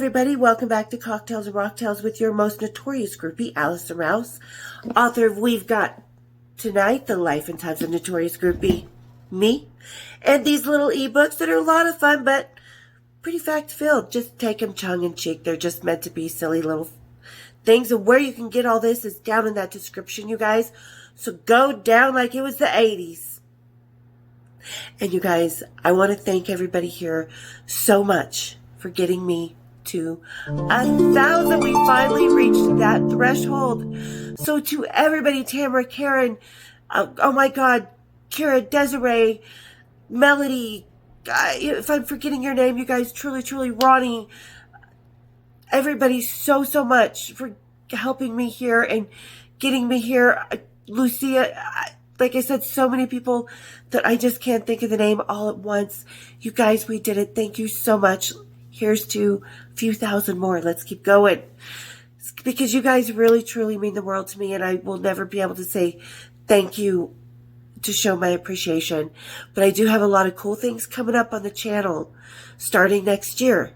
everybody. Welcome back to Cocktails and Rocktails with your most notorious groupie, Allison Rouse, author of We've Got Tonight, The Life and Times of Notorious Groupie, me, and these little ebooks that are a lot of fun, but pretty fact-filled. Just take them tongue-in-cheek. They're just meant to be silly little things, and where you can get all this is down in that description, you guys. So go down like it was the 80s. And you guys, I want to thank everybody here so much for getting me to 1,000. We finally reached that threshold. So to everybody, Tamara, Karen, oh my God, Kira, Desiree, Melody, if I'm forgetting your name, you guys, truly, Ronnie, everybody so much for helping me here and getting me here. Lucia, like I said, so many people that I just can't think of the name all at once. You guys, we did it. Thank you so much. Here's to a few thousand more. Let's keep going. Because you guys really, truly mean the world to me, and I will never be able to say thank you to show my appreciation. But I do have a lot of cool things coming up on the channel starting next year,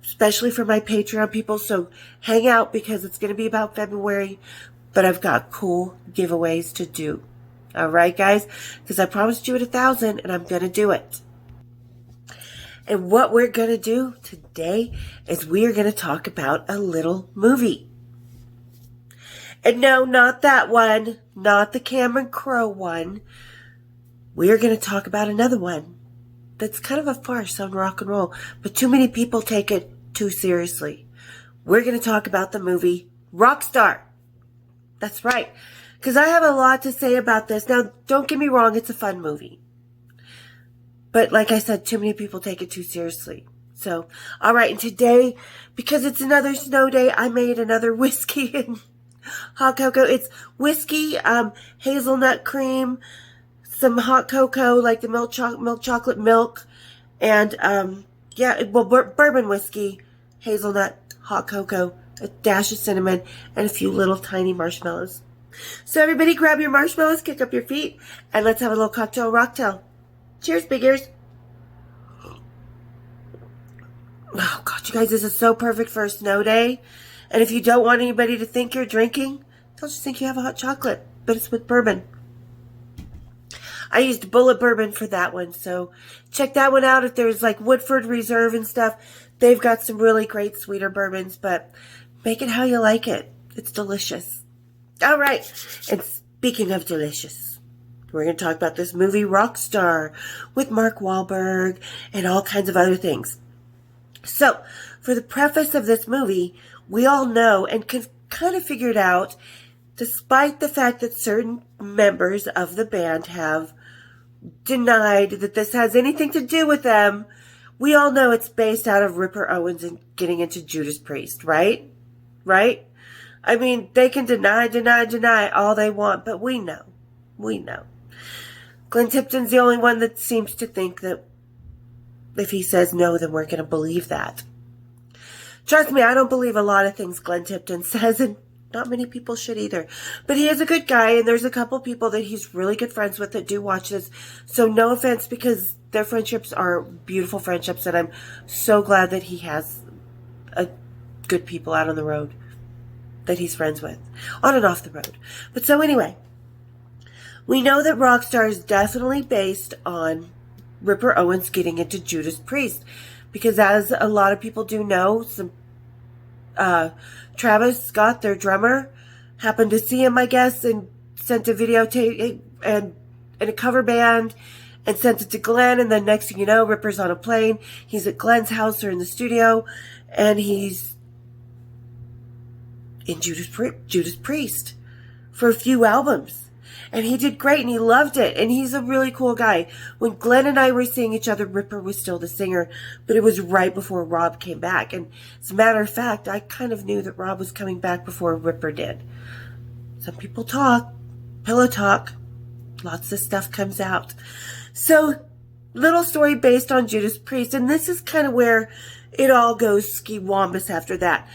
especially for my Patreon people. So hang out because it's going to be about February, but I've got cool giveaways to do. All right, guys? Because I promised you at 1,000, and I'm going to do it. And what we're going to do today is we are going to talk about a little movie. And no, not that one. Not the Cameron Crowe one. We are going to talk about another one that's kind of a farce on rock and roll, but too many people take it too seriously. We're going to talk about the movie Rockstar. That's right. Because I have a lot to say about this. Now, don't get me wrong. It's a fun movie. But like I said, too many people take it too seriously. So, all right. And today, because it's another snow day, I made another whiskey and hot cocoa. It's whiskey, hazelnut cream, some hot cocoa, like the milk chocolate milk, and bourbon whiskey, hazelnut, hot cocoa, a dash of cinnamon, and a few little tiny marshmallows. So everybody grab your marshmallows, kick up your feet, and let's have a little cocktail rocktail. Cheers, big ears. Oh, God, you guys, this is so perfect for a snow day. And if you don't want anybody to think you're drinking, they'll just think you have a hot chocolate, but it's with bourbon. I used bullet bourbon for that one, so check that one out. If there's like Woodford Reserve and stuff, they've got some really great sweeter bourbons, but make it how you like it. It's delicious. All right, and speaking of delicious, we're going to talk about this movie, Rockstar, with Mark Wahlberg and all kinds of other things. So, for the preface of this movie, we all know and can kind of figure it out, despite the fact that certain members of the band have denied that this has anything to do with them, we all know it's based out of Ripper Owens and getting into Judas Priest, right? Right? I mean, they can deny all they want, but we know. We know. Glenn Tipton's the only one that seems to think that if he says no, then we're going to believe that. Trust me, I don't believe a lot of things Glenn Tipton says, and not many people should either. But he is a good guy, and there's a couple people that he's really good friends with that do watch this. So no offense, because their friendships are beautiful friendships, and I'm so glad that he has good people out on the road that he's friends with, on and off the road. But so anyway, we know that Rockstar is definitely based on Ripper Owens getting into Judas Priest, because as a lot of people do know, Travis Scott, their drummer, happened to see him, I guess, and sent a videotape and a cover band and sent it to Glenn. And then next thing you know, Ripper's on a plane. He's at Glenn's house or in the studio, and he's in Judas Priest for a few albums. And he did great, and he loved it, and he's a really cool guy. When Glenn and I were seeing each other, Ripper was still the singer, but it was right before Rob came back. And as a matter of fact, I kind of knew that Rob was coming back before Ripper did. Some people talk, pillow talk, lots of stuff comes out. So, little story based on Judas Priest, and this is kind of where it all goes ski-wambus after that.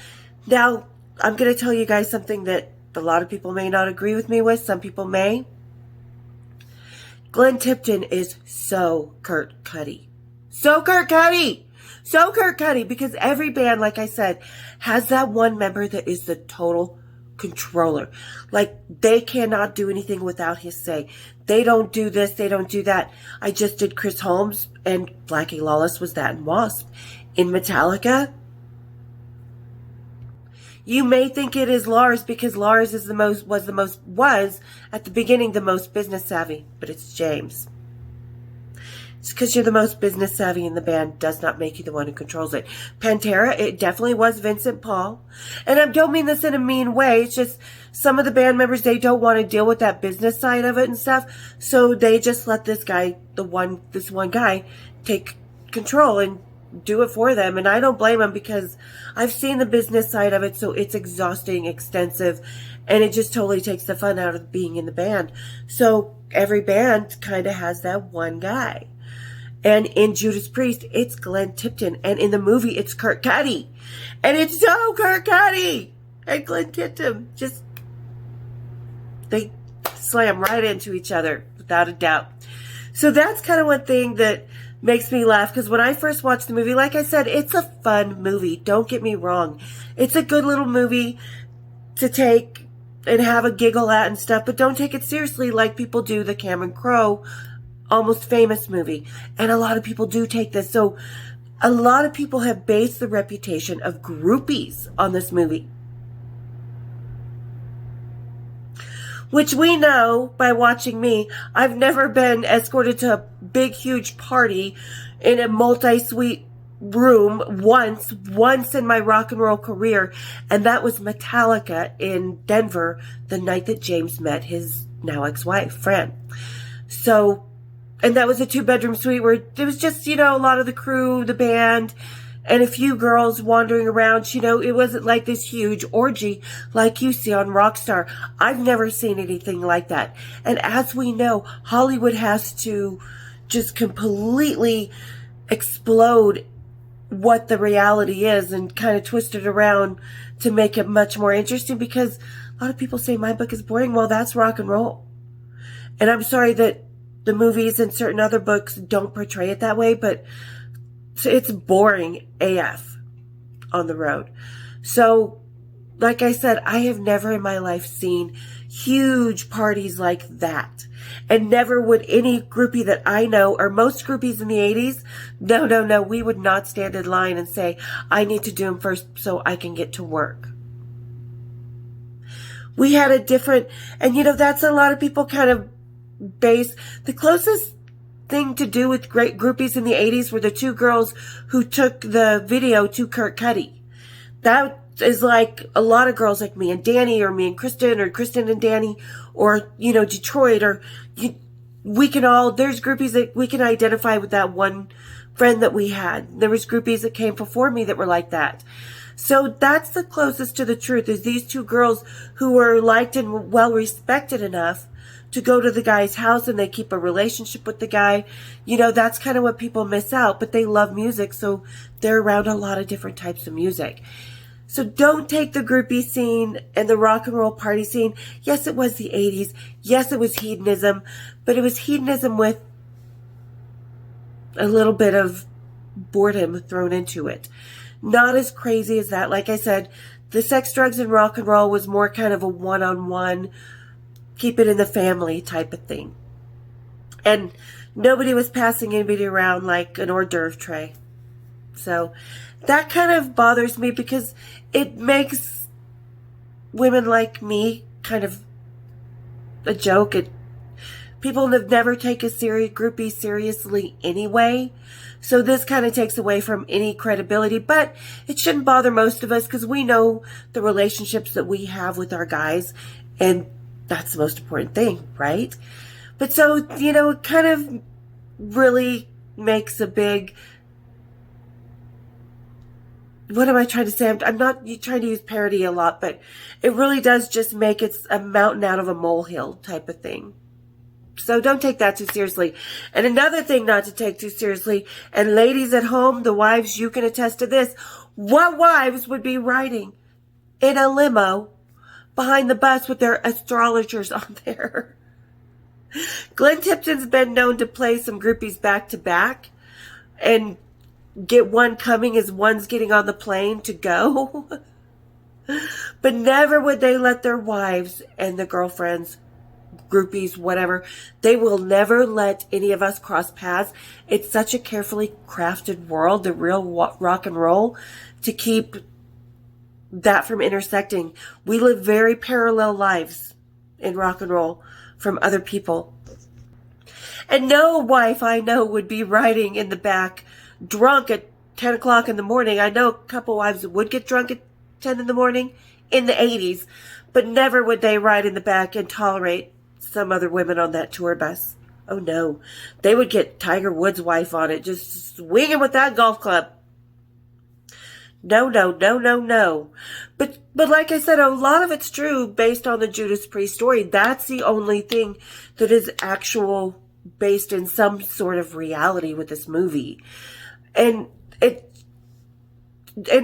Now, I'm going to tell you guys something that a lot of people may not agree with me with. Some people may. Glenn Tipton is so Kurt Cuddy. So Kurt Cuddy! So Kurt Cudi, because every band, like I said, has that one member that is the total controller. Like, they cannot do anything without his say. They don't do this, they don't do that. I just did Chris Holmes, and Blackie Lawless was that in Wasp. In Metallica, you may think it is Lars because Lars is was at the beginning the most business savvy, but it's James. It's because you're the most business savvy in the band does not make you the one who controls it. Pantera, it definitely was Vincent Paul. And I don't mean this in a mean way. It's just some of the band members, they don't want to deal with that business side of it and stuff. So they just let this one guy take control and do it for them. And I don't blame them because I've seen the business side of it. So it's exhausting, extensive, and it just totally takes the fun out of being in the band. So every band kind of has that one guy. And in Judas Priest, it's Glenn Tipton. And in the movie, it's Kurt Cudi. And it's so Kurt Cudi and Glenn Tipton. Just, they slam right into each other, without a doubt. So that's kind of one thing that makes me laugh. Because when I first watched the movie, like I said, it's a fun movie. Don't get me wrong. It's a good little movie to take and have a giggle at and stuff. But don't take it seriously like people do the Cameron Crowe Almost Famous movie. And a lot of people do take this. So a lot of people have based the reputation of groupies on this movie. Which we know by watching me. I've never been escorted to a big, huge party in a multi-suite room once in my rock and roll career. And that was Metallica in Denver the night that James met his now ex-wife, Fran. So, and that was a 2-bedroom suite where it was just, a lot of the crew, the band, and a few girls wandering around. It wasn't like this huge orgy like you see on Rockstar. I've never seen anything like that. And as we know, Hollywood has to just completely explode what the reality is and kind of twist it around to make it much more interesting, because a lot of people say my book is boring. Well, that's rock and roll. And I'm sorry that the movies and certain other books don't portray it that way, but it's boring AF on the road. So, like I said, I have never in my life seen huge parties like that. And never would any groupie that I know, or most groupies in the 80s, no, we would not stand in line and say, I need to do them first so I can get to work. We had a different, and that's a lot of people kind of base. The closest thing to do with great groupies in the 80s were the two girls who took the video to Kurt Cudi. That is like a lot of girls like me and Danny, or me and Kristen, or Kristen and Danny, or, Detroit, or there's groupies that we can identify with that one friend that we had. There was groupies that came before me that were like that. So that's the closest to the truth, is these two girls who were liked and well respected enough to go to the guy's house, and they keep a relationship with the guy. That's kind of what people miss out, but they love music, so they're around a lot of different types of music. So don't take the groupie scene and the rock and roll party scene. Yes, it was the 80s. Yes, it was hedonism, but it was hedonism with a little bit of boredom thrown into it. Not as crazy as that. Like I said, the sex, drugs, and rock and roll was more kind of a one-on-one, keep it in the family type of thing. And nobody was passing anybody around like an hors d'oeuvre tray. So that kind of bothers me, because it makes women like me kind of a joke. People have never taken groupie seriously anyway. So this kind of takes away from any credibility. But it shouldn't bother most of us, because we know the relationships that we have with our guys. And that's the most important thing, right? But so, it kind of really makes a big, what am I trying to say? I'm not trying to use parody a lot, but it really does just make it a mountain out of a molehill type of thing. So don't take that too seriously. And another thing not to take too seriously, and ladies at home, the wives, you can attest to this, what wives would be riding in a limo behind the bus with their astrologers on there? Glenn Tipton's been known to play some groupies back to back. And get one coming as one's getting on the plane to go. But never would they let their wives and their girlfriends, groupies, whatever, they will never let any of us cross paths. It's such a carefully crafted world, the real rock and roll, to keep that from intersecting. We live very parallel lives in rock and roll from other people. And no wife I know would be riding in the back drunk at 10 o'clock in the morning. I know a couple wives would get drunk at 10 in the morning in the 80s, but never would they ride in the back and tolerate some other women on that tour bus. Oh no. They would get Tiger Woods' wife on it, just swinging with that golf club. No, no, no, no, no. But like I said, a lot of it's true based on the Judas Priest story. That's the only thing that is actual based in some sort of reality with this movie. And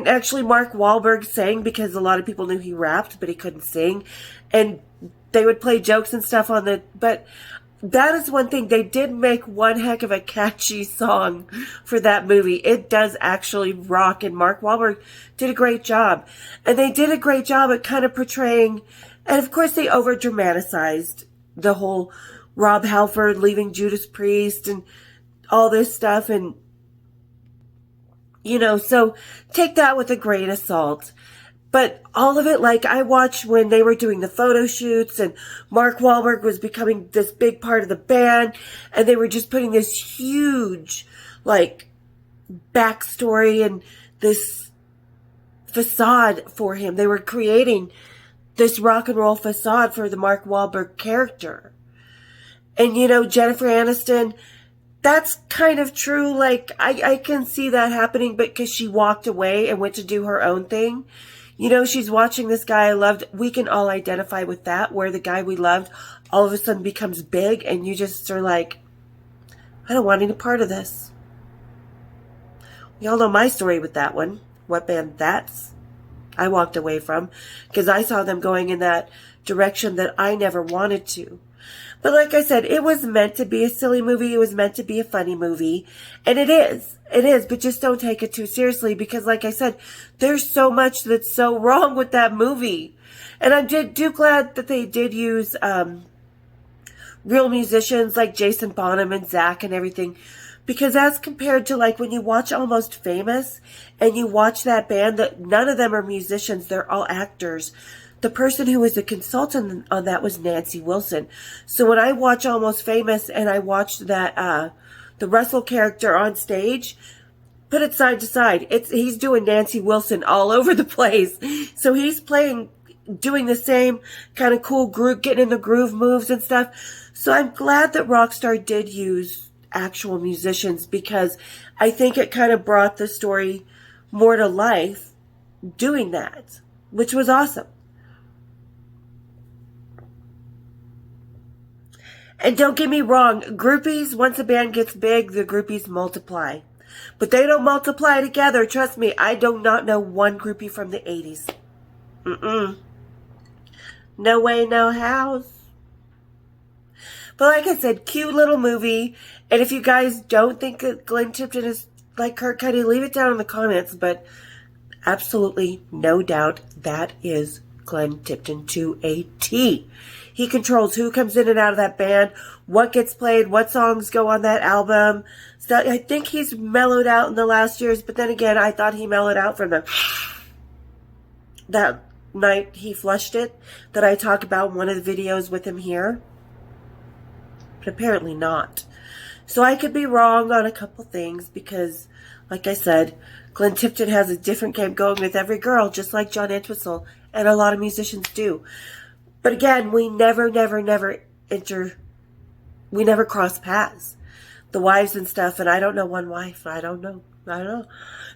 actually Mark Wahlberg sang because a lot of people knew he rapped, but he couldn't sing. And they would play jokes and stuff on the, but that is one thing. They did make one heck of a catchy song for that movie. It does actually rock, and Mark Wahlberg did a great job. And they did a great job at kind of portraying, and of course they over dramatized the whole Rob Halford leaving Judas Priest and all this stuff. And, you know, so take that with a grain of salt. But all of it, like I watched when they were doing the photo shoots and Mark Wahlberg was becoming this big part of the band, and they were just putting this huge, like, backstory and this facade for him. They were creating this rock and roll facade for the Mark Wahlberg character. And, you know, Jennifer Aniston, that's kind of true. Like, I can see that happening, but because she walked away and went to do her own thing. You know, she's watching this guy I loved. We can all identify with that, where the guy we loved all of a sudden becomes big, and you just are like, I don't want any part of this. We all know my story with that one. What band that's I walked away from, because I saw them going in that direction that I never wanted to. But like I said, it was meant to be a silly movie. It was meant to be a funny movie. And it is. It is. But just don't take it too seriously, because like I said, there's so much that's so wrong with that movie. And I'm do glad that they did use real musicians like Jason Bonham and Zach and everything. Because as compared to like when you watch Almost Famous and you watch that band, that none of them are musicians. They're all actors. The person who was a consultant on that was Nancy Wilson. So when I watch Almost Famous and I watched that, the Russell character on stage, put it side to side. He's doing Nancy Wilson all over the place. So he's doing the same kind of cool groove, getting in the groove moves and stuff. So I'm glad that Rockstar did use actual musicians, because I think it kind of brought the story more to life doing that, which was awesome. And don't get me wrong, groupies, once a band gets big, the groupies multiply. But they don't multiply together. Trust me, I do not know one groupie from the 80s. No way, no how. But like I said, cute little movie. And if you guys don't think that Glenn Tipton is like Kurt Cudi, leave it down in the comments. But absolutely no doubt that is Glenn Tipton to a T. He controls who comes in and out of that band, what gets played, what songs go on that album. So I think he's mellowed out in the last years, but then again, I thought he mellowed out from that night he flushed it that I talk about in one of the videos with him here. But apparently not. So I could be wrong on a couple things because, like I said, Glenn Tipton has a different game going with every girl, just like John Entwistle, and a lot of musicians do. But again, we never cross paths. The wives and stuff, and I don't know one wife. I don't know.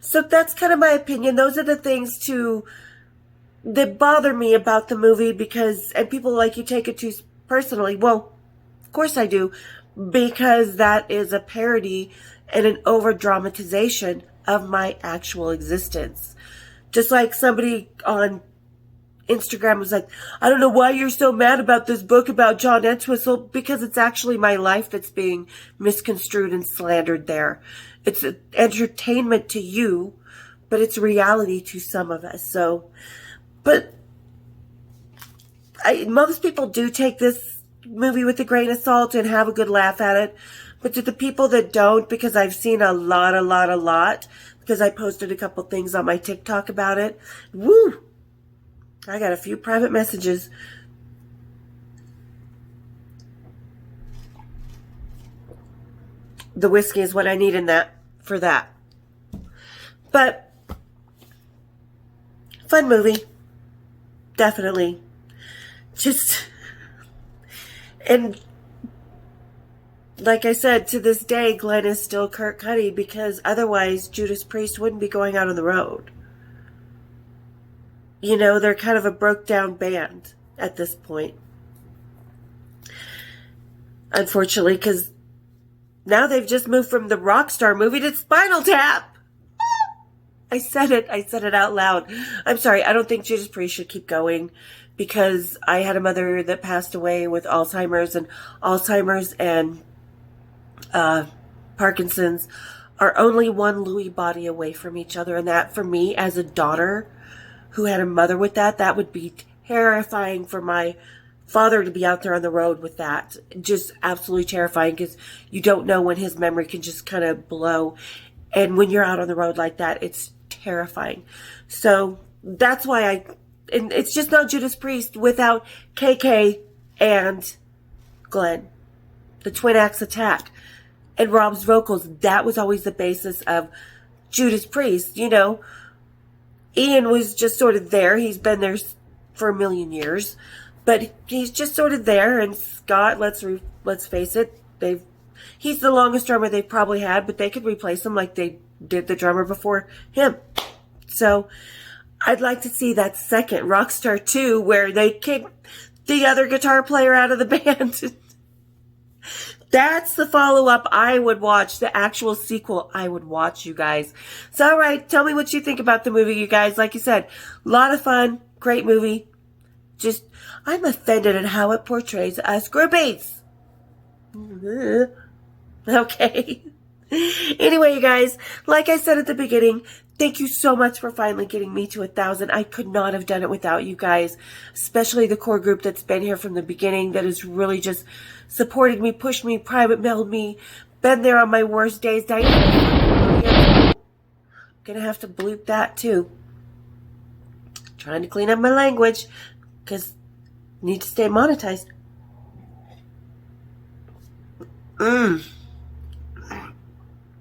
So that's kind of my opinion. Those are the things that bother me about the movie, because, and people like, you take it too personally. Well, of course I do, because that is a parody and an over-dramatization of my actual existence. Just like somebody on Instagram was like, I don't know why you're so mad about this book about John Entwistle, because it's actually my life that's being misconstrued and slandered there. It's entertainment to you, but it's reality to some of us. So, but most people do take this movie with a grain of salt and have a good laugh at it. But to the people that don't, because I've seen a lot, because I posted a couple things on my TikTok about it, woo! I got a few private messages. The whiskey is what I need in that, for that. But, fun movie. Definitely. Just, and like I said, to this day, Glenn is still Kurt Cudi, because otherwise Judas Priest wouldn't be going out on the road. You know, they're kind of a broke down band at this point. Unfortunately, because now they've just moved from the Rockstar movie to Spinal Tap. I said it out loud. I'm sorry, I don't think Judas Priest should keep going, because I had a mother that passed away with Alzheimer's and Parkinson's are only one Lewy body away from each other. And that, for me, as a daughter who had a mother with that would be terrifying for my father to be out there on the road with that. Just absolutely terrifying, because you don't know when his memory can just kind of blow. And when you're out on the road like that, it's terrifying. So that's why and it's just not Judas Priest without KK and Glenn. The Twin Axe Attack. And Rob's vocals, that was always the basis of Judas Priest. You know, Ian was just sort of there. He's been there for a million years. But he's just sort of there. And Scott, let's face it, he's the longest drummer they've probably had, but they could replace him like they did the drummer before him. So I'd like to see that second Rockstar 2 where they kick the other guitar player out of the band. That's the follow-up I would watch. The actual sequel I would watch, you guys. So, all right, tell me what you think about the movie, you guys. Like you said, a lot of fun, great movie. Just, I'm offended at how it portrays us groupies. Okay. Anyway, you guys, like I said at the beginning, thank you so much for finally getting me to 1,000. I could not have done it without you guys, especially the core group that's been here from the beginning, that has really just supported me, pushed me, private mailed me, been there on my worst days. Diane, gonna have to bleep that too. Trying to clean up my language, because need to stay monetized.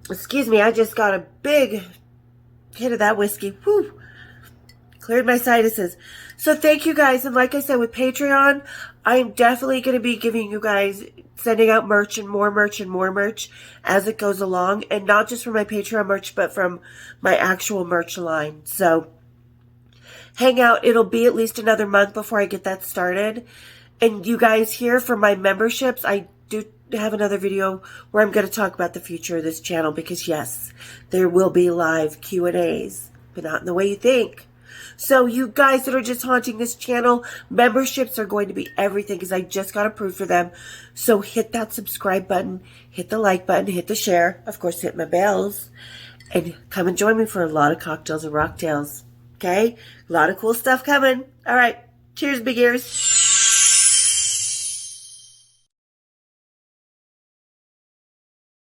Excuse me, I just got a big hit of that whiskey. Whew. Cleared my sinuses. So thank you guys. And like I said, with Patreon, I am definitely going to be giving you guys, sending out merch and more merch as it goes along. And not just from my Patreon merch, but from my actual merch line. So hang out. It'll be at least another month before I get that started. And you guys here for my memberships, I do have another video where I'm going to talk about the future of this channel, because yes, there will be live Q&As, but not in the way you think. So you guys that are just haunting this channel, memberships are going to be everything, because I just got approved for them. So hit that subscribe button, hit the like button, hit the share, of course hit my bells, and come and join me for a lot of cocktails and rocktails. Okay? A lot of cool stuff coming. All right. Cheers, big ears.